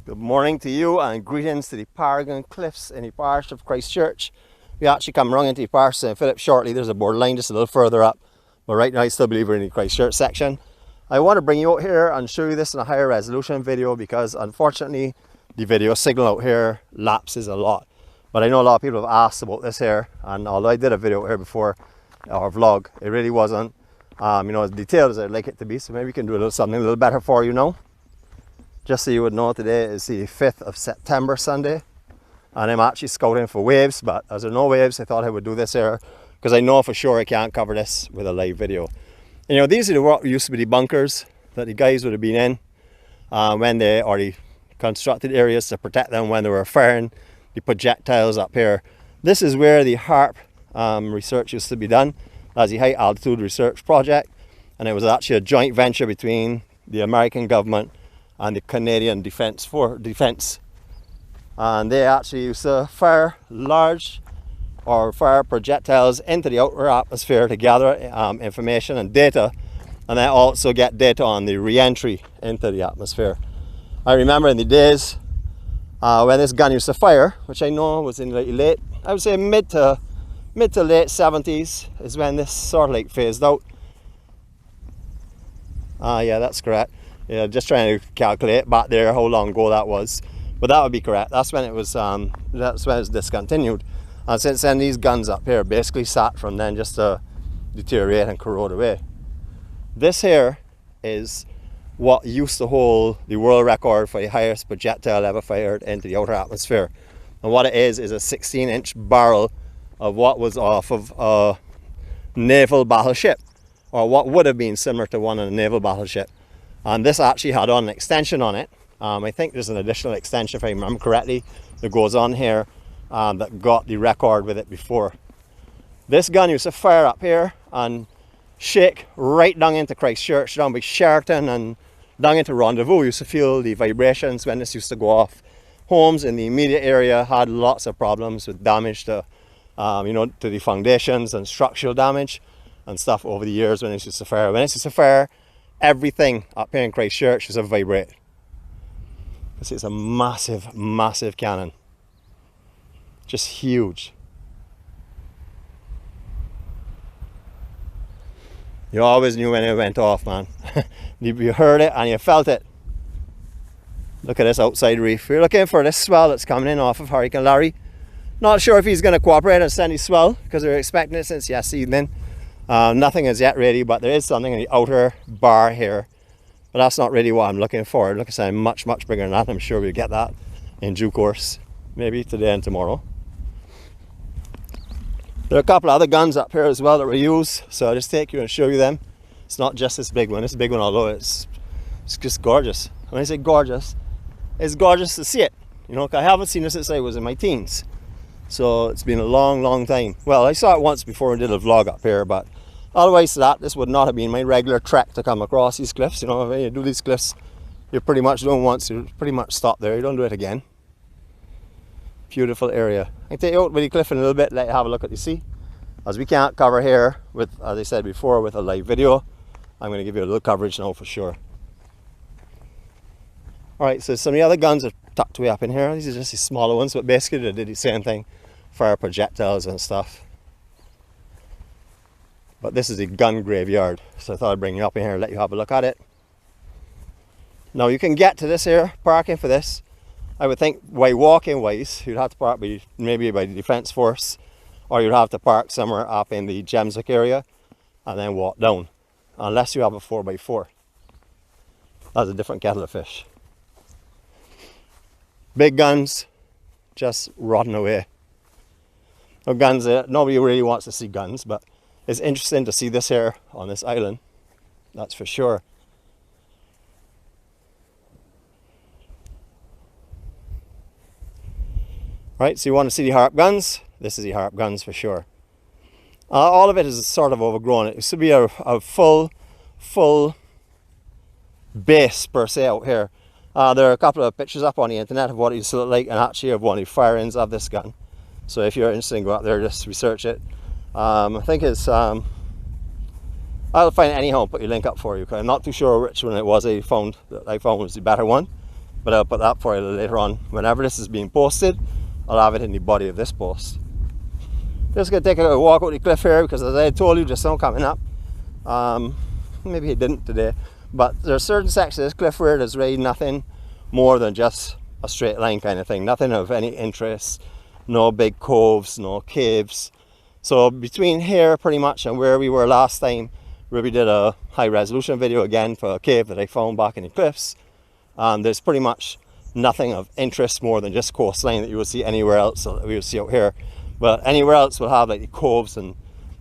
Good morning to you and greetings to the Paragon cliffs in the parish of Christchurch. We actually come round into the parish of St. Philip shortly. There's a borderline just a little further up, but right now I still believe we're in the Christchurch section. I want to bring you out here and show you this in a higher resolution video because unfortunately the video signal out here lapses a lot. But I know a lot of people have asked about this here, and although I did a video here before, or vlog, it really wasn't as detailed as I'd like it to be, so maybe we can do something a little better for you now. Just so you would know, today is the 5th of September, Sunday, and I'm actually scouting for waves, but as there are no waves, I thought I would do this here, because I know for sure I can't cover this with a live video. And, these are what used to be the bunkers that the guys would have been in when they already constructed areas to protect them when they were firing the projectiles up here. This is where the Harp research used to be done as the High Altitude Research Project, and it was actually a joint venture between the American government and the Canadian Defence, and they actually used to fire projectiles into the outer atmosphere to gather information and data, and then also get data on the re-entry into the atmosphere. I remember in the days when this gun used to fire, which I know was in the late, I would say mid to late 70s is when this sort of like phased out. Yeah, that's correct. Yeah, just trying to calculate back there how long ago that was, but that would be correct. That's when it was discontinued, and since then these guns up here basically sat from then just to deteriorate and corrode away. This here is what used to hold the world record for the highest projectile ever fired into the outer atmosphere, and what it is a 16-inch barrel of what was off of a naval battleship, or what would have been similar to one in a naval battleship. And this actually had on an extension on it. I think there's an additional extension, if I remember correctly, that goes on here that got the record with it before. This gun used to fire up here and shake right down into Christchurch, down by Sheraton and down into Rendezvous. You used to feel the vibrations when this used to go off. Homes in the immediate area had lots of problems with damage to, to the foundations and structural damage and stuff over the years when it used to fire. When it used to fire, everything up here in Christchurch is a vibrate. It's a massive, massive cannon. Just huge. You always knew when it went off, man. You heard it and you felt it. Look at this outside reef. We're looking for this swell that's coming in off of Hurricane Larry. Not sure if he's going to cooperate and send his swell, because we're expecting it since yesterday evening. Nothing is yet ready, but there is something in the outer bar here, but that's not really what I'm looking for. Like I said, much bigger than that. I'm sure we'll get that in due course, maybe today and tomorrow. There are a couple other guns up here as well that we use, so I'll just take you and show you them. It's not just this big one. This big one, although it's just gorgeous. When I say gorgeous, it's gorgeous to see it. I haven't seen this since I was in my teens, so it's been a long time. Well, I saw it once before and did a vlog up here, but otherwise that, this would not have been my regular trek to come across these cliffs. When you do these cliffs, you pretty much do them once, you pretty much stop there, you don't do it again. Beautiful area. I can take you out with the cliff in a little bit, let you have a look at the sea. As we can't cover here with, as I said before, with a live video, I'm going to give you a little coverage now for sure. Alright, so some of the other guns are tucked way up in here. These are just the smaller ones, but basically they did the same thing, fire projectiles and stuff. But this is the gun graveyard, so I thought I'd bring you up in here and let you have a look at it. Now you can get to this here, parking for this, I would think by walking wise, you'd have to park maybe by the Defence Force, or you'd have to park somewhere up in the Gemswick area and then walk down, unless you have a 4x4. That's a different kettle of fish. Big guns, just rotting away. No guns, nobody really wants to see guns, but it's interesting to see this here on this island, that's for sure. Right, so you want to see the Harp guns? This is the Harp guns for sure. All of it is sort of overgrown. It used to be a full base per se out here. There are a couple of pictures up on the internet of what it used to look like, and actually of one of the firings of this gun. So if you're interested, go out there, just research it. I think it's I'll find it anyhow and put your link up for you, because I'm not too sure which one it was I found was the better one, but I'll put that for you later on. Whenever this is being posted, I'll have it in the body of this post. Just gonna take a little walk out the cliff here, because as I told you just now coming up, maybe he didn't today, but there's certain sections of this cliff where there's really nothing more than just a straight line kind of thing, nothing of any interest, no big coves, no caves. So between here pretty much and where we were last time, where we did a high resolution video again for a cave that I found back in the cliffs, there's pretty much nothing of interest more than just coastline that you will see anywhere else, that we will see out here. But anywhere else will have like the coves and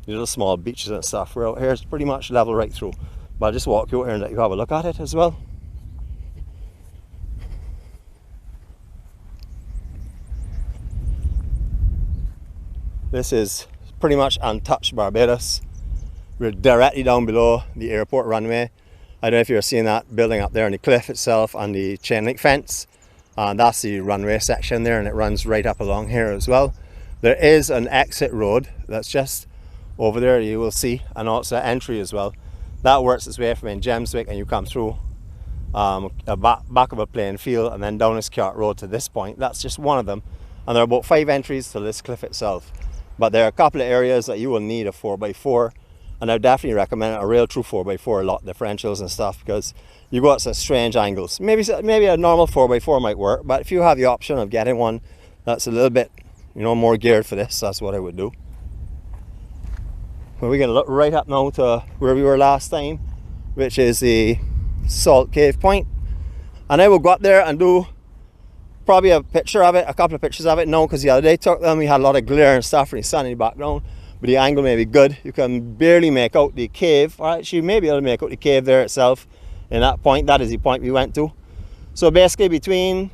the little small beaches and stuff. Where out here it's pretty much level right through. But I'll just walk you out here and let you have a look at it as well. This is pretty much untouched Barbados. We're directly down below the airport runway. I don't know if you're seeing that building up there on the cliff itself and the chain link fence. That's the runway section there, and it runs right up along here as well. There is an exit road that's just over there, you will see, and also entry as well. That works its way from in Gemswick, and you come through a back of a plain field and then down this Cart Road to this point. That's just one of them. And there are about 5 entries to this cliff itself. But there are a couple of areas that you will need a 4x4, and I definitely recommend a real true 4x4, a lot of differentials and stuff, because you go at some strange angles. Maybe a normal 4x4 might work, but if you have the option of getting one that's a little bit, you know, more geared for this, that's what I would do. Well, we're going to look right up now to where we were last time, which is the Salt Cave Point, and I will go up there and do probably a picture of it, a couple of pictures of it now, because the other day took them, we had a lot of glare and stuff from the sun in the background, but the angle may be good. You can barely make out the cave, or actually you may be able to make out the cave there itself in that point. That is the point we went to. So basically between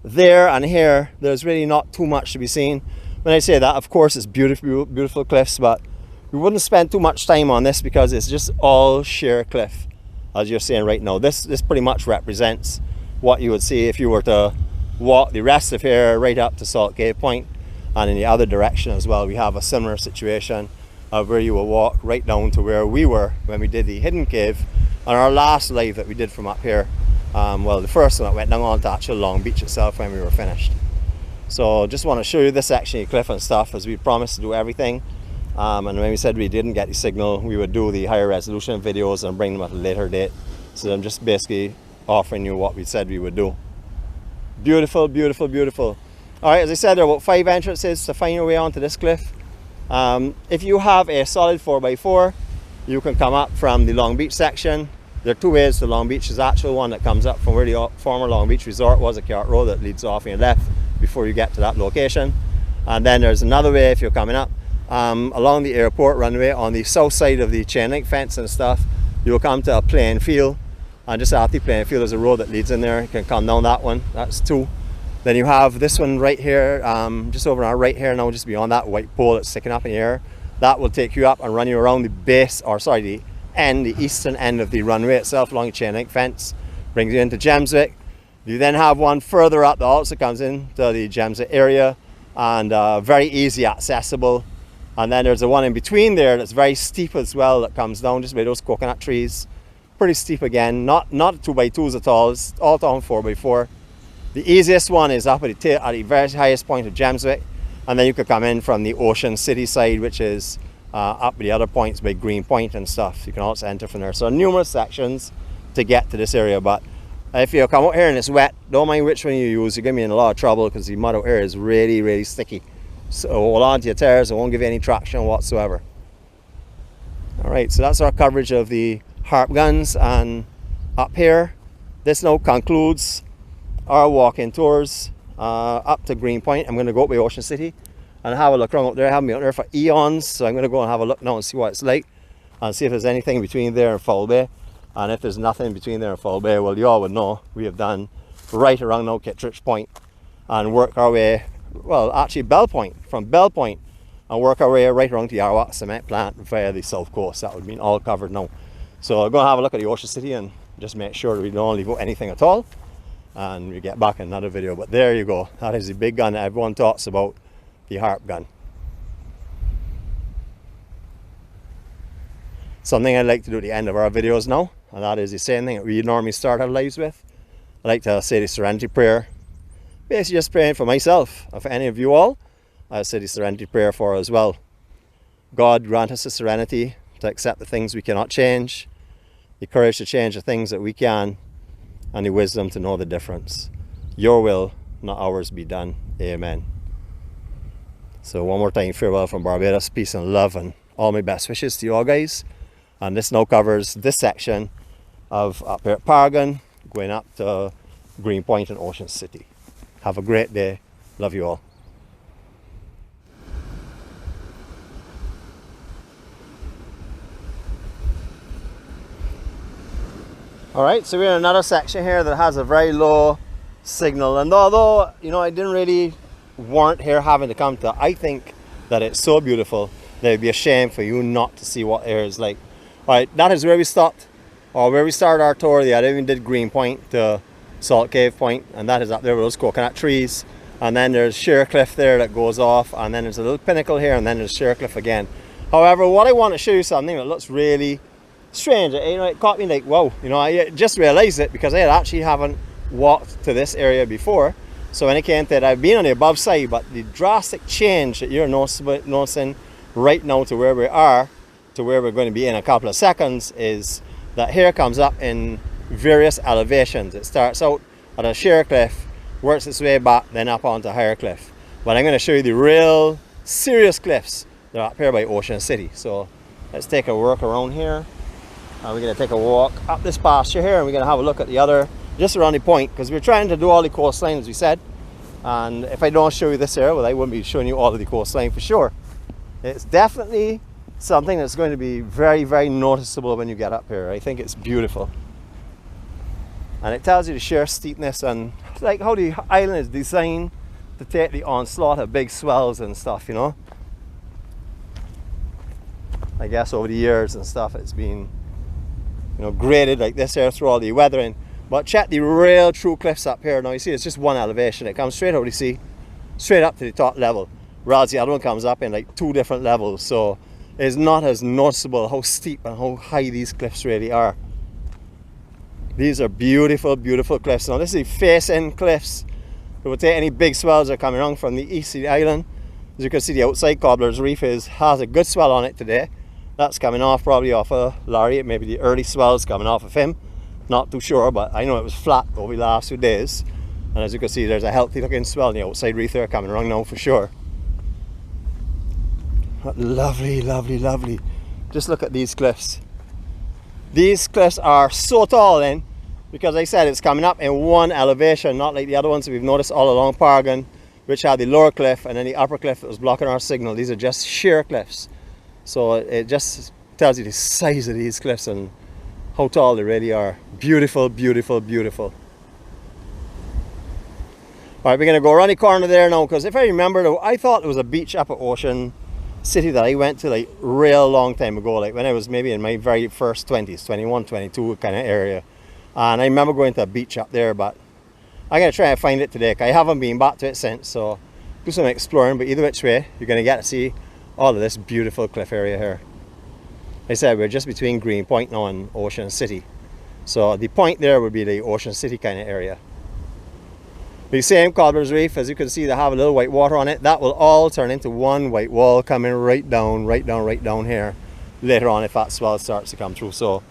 there and here, there's really not too much to be seen. When I say that, of course it's beautiful, beautiful cliffs, but we wouldn't spend too much time on this because it's just all sheer cliff, as you're seeing right now. This pretty much represents what you would see if you were to walk the rest of here right up to Salt Cave Point, and in the other direction as well we have a similar situation of where you will walk right down to where we were when we did the hidden cave on our last live that we did from up here. Well, the first one that went down onto actual Long Beach itself when we were finished. So just want to show you this section of cliff and stuff, as we promised to do everything, and when we said we didn't get the signal, we would do the higher resolution videos and bring them at a later date. So I'm just basically offering you what we said we would do. Beautiful, beautiful, beautiful. All right, as I said, there are about 5 entrances to find your way onto this cliff. If you have a solid 4x4, you can come up from the Long Beach section. There are 2 ways to Long Beach. There's the actual one that comes up from where the former Long Beach Resort was, a Cart Road that leads off on your left before you get to that location. And then there's another way if you're coming up along the airport runway on the south side of the chain link fence and stuff. You'll come to a plain field, and just after the plain field there's a road that leads in there. You can come down that one. That's 2. Then you have this one right here, just over on our right here now, just beyond that white pole that's sticking up in the air. That will take you up and run you around the base, or sorry, the eastern end of the runway itself along the chain link fence. Brings you into Gemswick. You then have one further up that also comes into the Gemswick area, and very easy accessible. And then there's the one in between there that's very steep as well, that comes down just by those coconut trees. Pretty steep again, not 2x2s at all, it's all down 4x4. The easiest one is up at the very highest point of Gemswick, and then you could come in from the Ocean City side, which is up at the other points by Green Point and stuff. You can also enter from there. So numerous sections to get to this area, but if you come out here and it's wet, don't mind which one you use. You're going to be in a lot of trouble because the mud out here is really, really sticky. So hold on to your tires, it won't give you any traction whatsoever. Alright, so that's our coverage of the Harp guns, and up here, this now concludes our walking tours up to Green Point. I'm going to go up by Ocean City and have a look around up there. I haven't been out there for eons, so I'm going to go and have a look now and see what it's like, and see if there's anything between there and Foul Bay. And if there's nothing between there and Foul Bay, well, you all would know we have done right around now Kittredge Point and work our way, well, actually Bell Point, from Bell Point, and work our way right around to the Arawak cement plant via the south coast. That would mean all covered now. So I'm going to have a look at the Ocean City and just make sure that we don't leave out anything at all, and we get back in another video. But there you go, that is the big gun that everyone talks about, the Harp gun. Something I like to do at the end of our videos now, and that is the same thing that we normally start our lives with. like to say the Serenity Prayer. Basically just praying for myself, and for any of you all, I say the Serenity Prayer for as well. God grant us the serenity to accept the things we cannot change, the courage to change the things that we can, and the wisdom to know the difference. Your will, not ours, be done. Amen. So one more time, farewell from Barbados, peace and love, and all my best wishes to you all guys. And this now covers this section of up here at Paragon, going up to Greenpoint and Ocean City. Have a great day. Love you all. Alright, so we're in another section here that has a very low signal, and although, you know, I didn't really warrant here having to come to, I think that it's so beautiful that it'd be a shame for you not to see what air is like. Alright, that is where we stopped, or where we started our tour. The other even did Greenpoint to Salt Cave Point, and that is up there with those coconut trees, and then there's Sheer Cliff there that goes off, and then there's a little pinnacle here, and then there's Sheer Cliff again. However, what I want to show you something that looks really strange. You know, it caught me like, whoa, you know, I just realized it because I actually haven't walked to this area before. So when I came to it, I've been on the above side, but the drastic change that you're noticing right now to where we are, to where we're going to be in a couple of seconds, is that here comes up in various elevations. It starts out at a sheer cliff, works its way back, then up onto a higher cliff. But I'm going to show you the real serious cliffs that are up here by Ocean City. So let's take a walk around here. And we're going to take a walk up this pasture here, and we're going to have a look at the other, just around the point, because we're trying to do all the coastline as we said. And if I don't show you this area, well, I wouldn't be showing you all of the coastline for sure. It's definitely something that's going to be very, very noticeable when you get up here. I think it's beautiful. And it tells you the sheer steepness and like how the island is designed to take the onslaught of big swells and stuff, you know. I guess over the years and stuff it's been, you know, graded like this here through all the weathering. But check the real true cliffs up here. Now you see it's just one elevation. It comes straight out, you see, straight up to the top level, whereas the other one comes up in like 2 different levels. So it's not as noticeable how steep and how high these cliffs really are. These are beautiful, beautiful cliffs. Now this is the face-in cliffs. It would take any big swells that are coming around from the east of the island. As you can see, the outside Cobbler's Reef has a good swell on it today. That's coming off probably off of Larry. Maybe the early swells coming off of him. Not too sure, but I know it was flat over the last 2 days. And as you can see, there's a healthy looking swell on the outside reef there coming around now for sure. Lovely, lovely, lovely. Just look at these cliffs. These cliffs are so tall then, because I said it's coming up in one elevation, not like the other ones that we've noticed all along Paragon, which had the lower cliff and then the upper cliff that was blocking our signal. These are just sheer cliffs. So it just tells you the size of these cliffs and how tall they really are. Beautiful, beautiful, beautiful. Alright, we're going to go around the corner there now, because if I remember, I thought there was a beach up at Ocean City that I went to like real long time ago, like when I was maybe in my very first 20s, 21, 22 kind of area. And I remember going to a beach up there, but I'm going to try and find it today. I haven't been back to it since, so do some exploring. But either which way, you're going to get to see all of this beautiful cliff area here. Like I said, we're just between Greenpoint now and Ocean City. So the point there would be the Ocean City kind of area. The same Cobbler's Reef, as you can see, they have a little white water on it. That will all turn into one white wall coming right down, right down, right down here later on if that swell starts to come through. So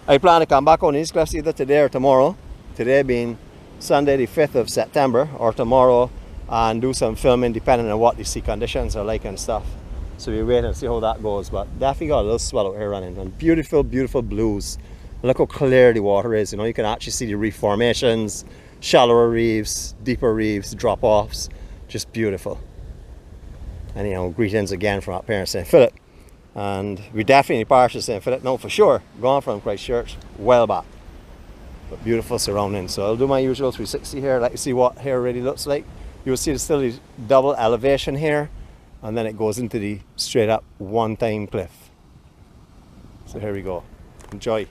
I plan to come back on these cliffs either today or tomorrow. Today being Sunday the 5th of September, or tomorrow, and do some filming depending on what the sea conditions are like and stuff. So we wait and see how that goes. But definitely got a little swell out here running, and beautiful, beautiful blues. Look how clear the water is. You know, you can actually see the reef formations, shallower reefs, deeper reefs, drop-offs. Just beautiful. Anyhow, greetings again from up here in St. Philip. And we definitely parish of St. Philip now for sure. Gone from Christchurch, well back. But beautiful surroundings. So I'll do my usual 360 here. Let you see what here really looks like. You'll see there's still the double elevation here, and then it goes into the straight up one-time cliff. So here we go. Enjoy.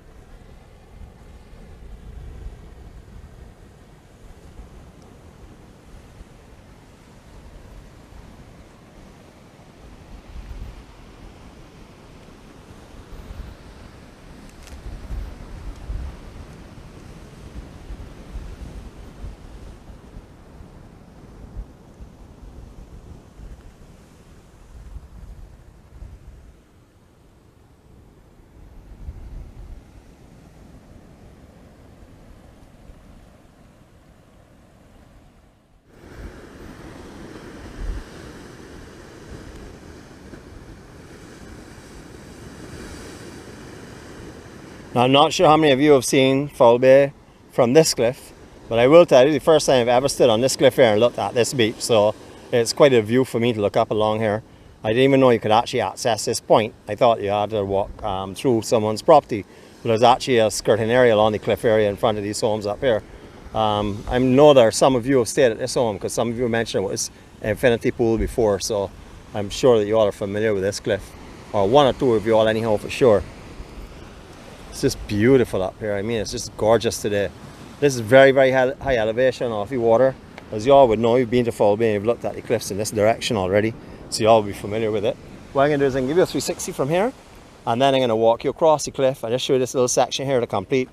Now, I'm not sure how many of you have seen Foul Bay from this cliff, but I will tell you, the first time I've ever stood on this cliff here and looked at this beach, so it's quite a view for me to look up along here. I didn't even know you could actually access this point. I thought you had to walk through someone's property, but there's actually a skirting area along the cliff area in front of these homes up here. I know there are some of you who have stayed at this home, because some of you mentioned it was an infinity pool before, so I'm sure that you all are familiar with this cliff, or one or two of you all anyhow for sure. It's just beautiful up here. I mean, it's just gorgeous today. This is very, very high elevation off the water. As you all would know, you've been to Foul Bay and you've looked at the cliffs in this direction already, so you all will be familiar with it. What I'm going to do is I can give you a 360 from here, and then I'm going to walk you across the cliff and just show you this little section here to complete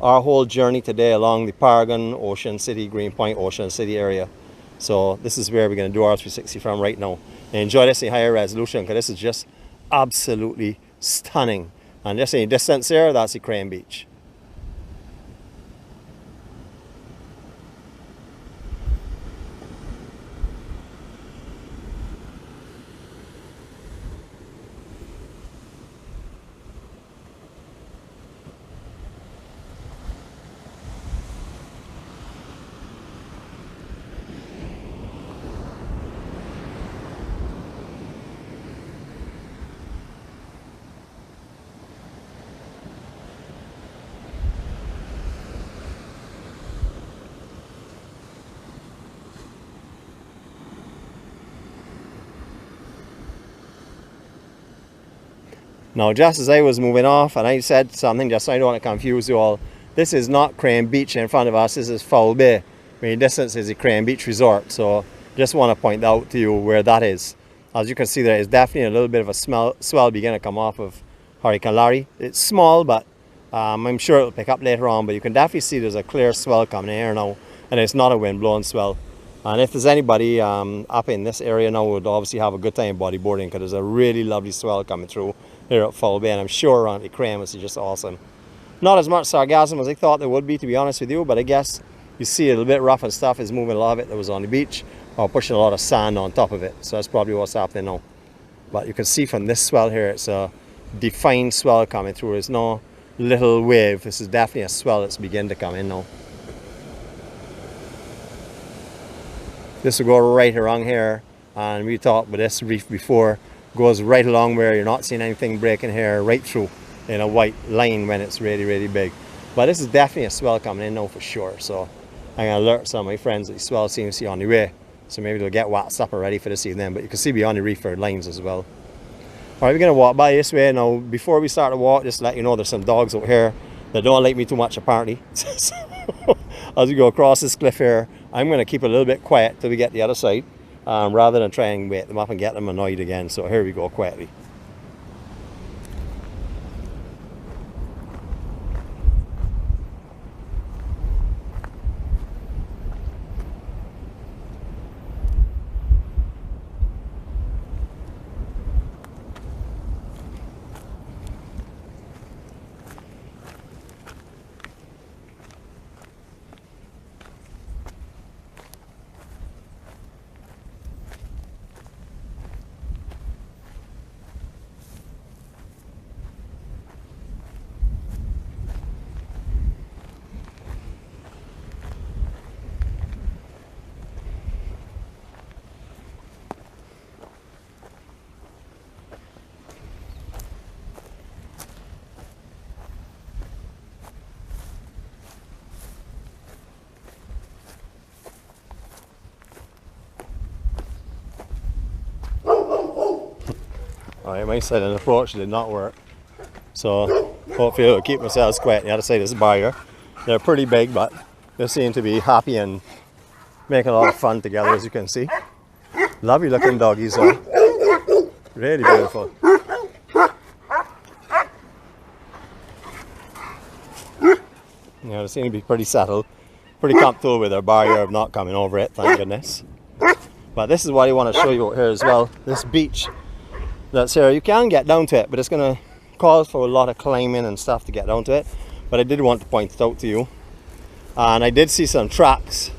our whole journey today along the Paragon, Ocean City, Greenpoint, Ocean City area. So this is where we're going to do our 360 from right now. And enjoy this in higher resolution, because this is just absolutely stunning. And just in the distance there, that's the Crane Beach. Now, just as I was moving off, and I said something just so I don't want to confuse you all, this is not Crane Beach in front of us, this is Foul Bay. I mean, distance is the Crane Beach Resort, so just want to point out to you where that is. As you can see, there is definitely a little bit of a swell beginning to come off of Hurricane Larry. It's small, but I'm sure it'll pick up later on, but you can definitely see there's a clear swell coming in here now, and it's not a wind-blown swell. And if there's anybody up in this area now, would obviously have a good time bodyboarding, because there's a really lovely swell coming through here at Foul Bay, and I'm sure around the Crane is just awesome. Not as much sargassum as I thought there would be, to be honest with you, but I guess you see a little bit rough and stuff is moving a lot of it that was on the beach, or pushing a lot of sand on top of it, so that's probably what's happening now. But you can see from this swell here, it's a defined swell coming through. There's no little wave. This is definitely a swell that's beginning to come in now. This will go right around here, and we talked about this reef before, goes right along where you're not seeing anything breaking here, right through in a white line when it's really, really big. But this is definitely a swell coming in now for sure, so I'm going to alert some of my friends that the swell seems to be on the way, so maybe they'll get waxed up and ready for this evening. But you can see beyond the reef are lines as well. Alright, we're going to walk by this way now. Before we start to walk, just to let you know, there's some dogs out here that don't like me too much apparently. So, as we go across this cliff here, I'm going to keep it a little bit quiet till we get the other side, rather than try and wake them up and get them annoyed again. So here we go, quietly. Alright, my silent approach did not work, so hopefully I'll keep myself quiet on the other side of this barrier. They're pretty big, but they seem to be happy and making a lot of fun together, as you can see. Lovely looking doggies though. Really beautiful. Yeah, they seem to be pretty settled, pretty comfortable with their barrier of not coming over it, thank goodness. But this is what I want to show you out here as well, this beach that's here. You can get down to it, but it's going to call for a lot of climbing and stuff to get down to it. But I did want to point it out to you. And I did see some tracks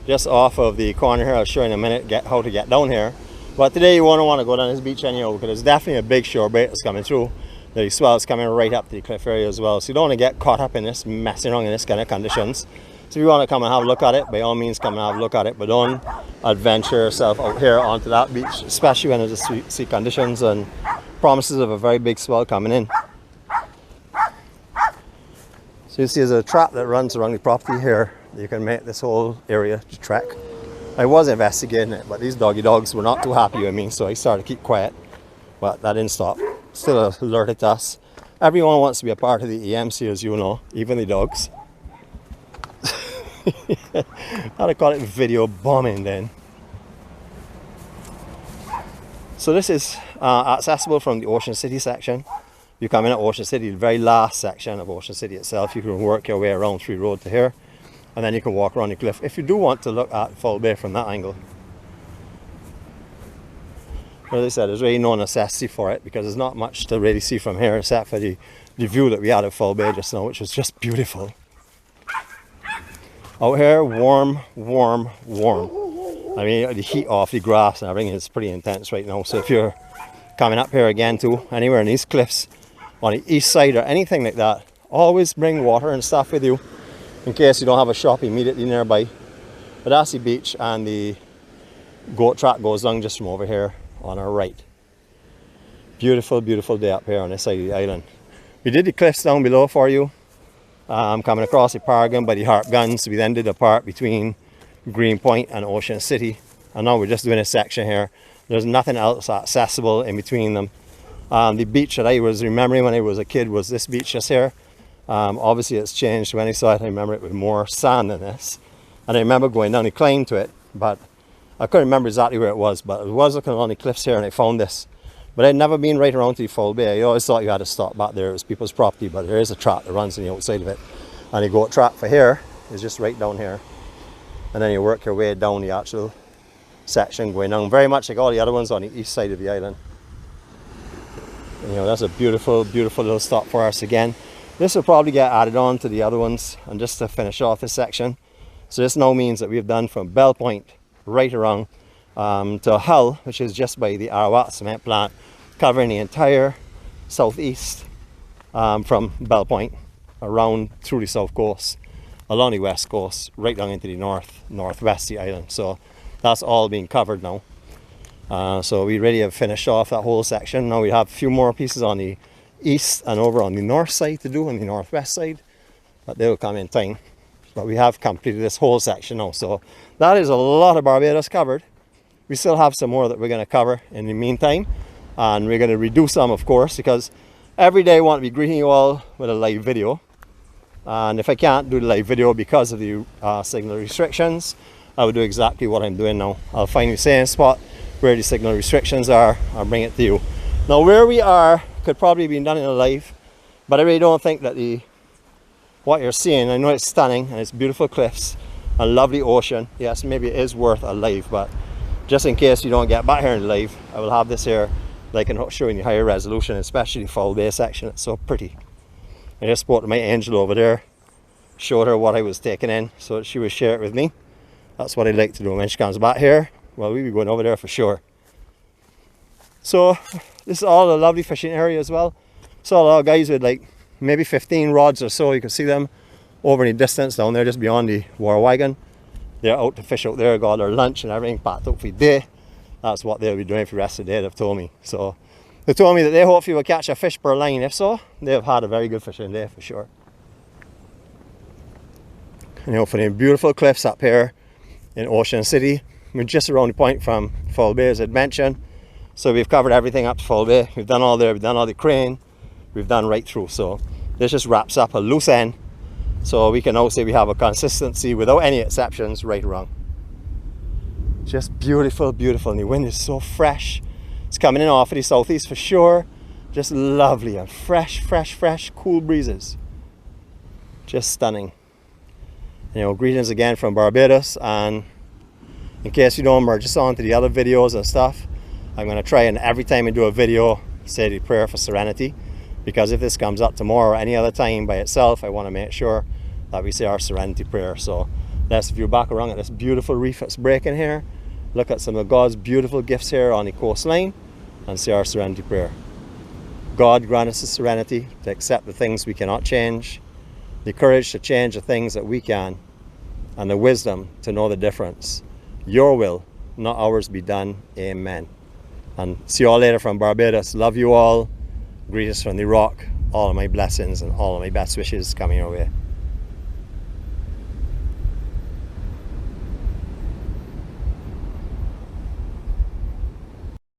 just off of the corner here. I'll show you in a minute how to get down here. But today you won't want to go down this beach anyhow, because there's definitely a big shore break that's coming through. The swell's coming right up to the cliff area as well, so you don't want to get caught up in this, messing around in this kind of conditions. So if you want to come and have a look at it, by all means come and have a look at it, but don't adventure yourself out here onto that beach, especially when there's a sea conditions and promises of a very big swell coming in. So you see there's a track that runs around the property here. You can make this whole area to trek. I was investigating it, but these doggy dogs were not too happy with me, so I started to keep quiet, but that didn't stop. Still alerted to us. Everyone wants to be a part of the EMC, as you know, even the dogs. I'd call it video bombing then. So this is accessible from the Ocean City section. You come in at Ocean City, the very last section of Ocean City itself. You can work your way around Free Road to here, and then you can walk around the cliff if you do want to look at Foul Bay from that angle. As I said, there's really no necessity for it because there's not much to really see from here except for the view that we had of Foul Bay just now, which was just beautiful. Out here, warm, warm, warm. I mean, the heat off the grass and everything is pretty intense right now. So if you're coming up here again to anywhere in these cliffs on the east side or anything like that, always bring water and stuff with you in case you don't have a shop immediately nearby. But that's the beach, and the goat track goes down just from over here on our right. Beautiful, beautiful day up here on this side of the island. We did the cliffs down below for you. Coming across the Paragon by the Harp guns. We then did the part between Green Point and Ocean City, and now we're just doing a section here. There's nothing else accessible in between them. The beach that I was remembering when I was a kid was this beach just here. Obviously it's changed. When I saw it, I remember it with more sand than this, and I remember going down the climb to it, but I couldn't remember exactly where it was, but I was looking along the cliffs here and I found this. But I'd never been right around to the Foul Bay. I always thought you had to stop back there. It was people's property, but there is a track that runs on the outside of it. And the goat track for here is just right down here. And then you work your way down the actual section going down, very much like all the other ones on the east side of the island. And, you know, that's a beautiful, beautiful little stop for us again. This will probably get added on to the other ones. And just to finish off this section, so this now means that we've done from Bell Point right around to Hull, which is just by the Arawat cement plant, covering the entire southeast from Bell Point around through the south coast, along the west coast, right down into the northwest of the island. So that's all being covered now. So we really have finished off that whole section. Now we have a few more pieces on the east and over on the north side to do, on the northwest side, but they will come in time. But we have completed this whole section now, so that is a lot of Barbados covered. We still have some more that we're going to cover in the meantime, and we're going to redo some, of course, because every day I want to be greeting you all with a live video, and if I can't do the live video because of the signal restrictions, I will do exactly what I'm doing now. I'll find the same spot where the signal restrictions are, I'll bring it to you. Now where we are could probably be done in a live, but I really don't think that what you're seeing, I know it's stunning and it's beautiful cliffs, a lovely ocean. Yes, maybe it is worth a live, but just in case you don't get back here in the live, I will have this here like I can show you higher resolution, especially the Foul Bay section. It's so pretty. I just spoke to my angel over there, showed her what I was taking in so that she would share it with me. That's what I like to do when she comes back here. Well, we'll be going over there for sure. So this is all a lovely fishing area as well. Saw a lot of guys with like maybe 15 rods or so. You can see them over in the distance down there just beyond the war wagon. They're out to fish out there, got their lunch and everything packed up for the day. That's what they'll be doing for the rest of the day, they've told me. So they told me that they hopefully will catch a fish per line. If so, they've had a very good fishing day for sure. You know, for the beautiful cliffs up here in Ocean City, we're just around the point from Foul Bay, as I'd mentioned. So we've covered everything up to Foul Bay. We've done all there, we've done all the crane, we've done right through. So this just wraps up a loose end. So we can now say we have a consistency without any exceptions right around. Just beautiful, beautiful. And the wind is so fresh. It's coming in off of the southeast for sure. Just lovely and fresh, fresh, fresh, cool breezes. Just stunning. You know, greetings again from Barbados, and in case you don't merge us on to the other videos and stuff, I'm going to try and every time I do a video say the prayer for serenity, because if this comes up tomorrow or any other time by itself, I want to make sure that we say our serenity prayer. So let's view back around at this beautiful reef that's breaking here, look at some of God's beautiful gifts here on the coastline, and say our serenity prayer. God grant us the serenity to accept the things we cannot change, the courage to change the things that we can, and the wisdom to know the difference. Your will, not ours, be done. Amen. And see you all later from Barbados. Love you all. Greetings from the rock. All of my blessings and all of my best wishes coming your way.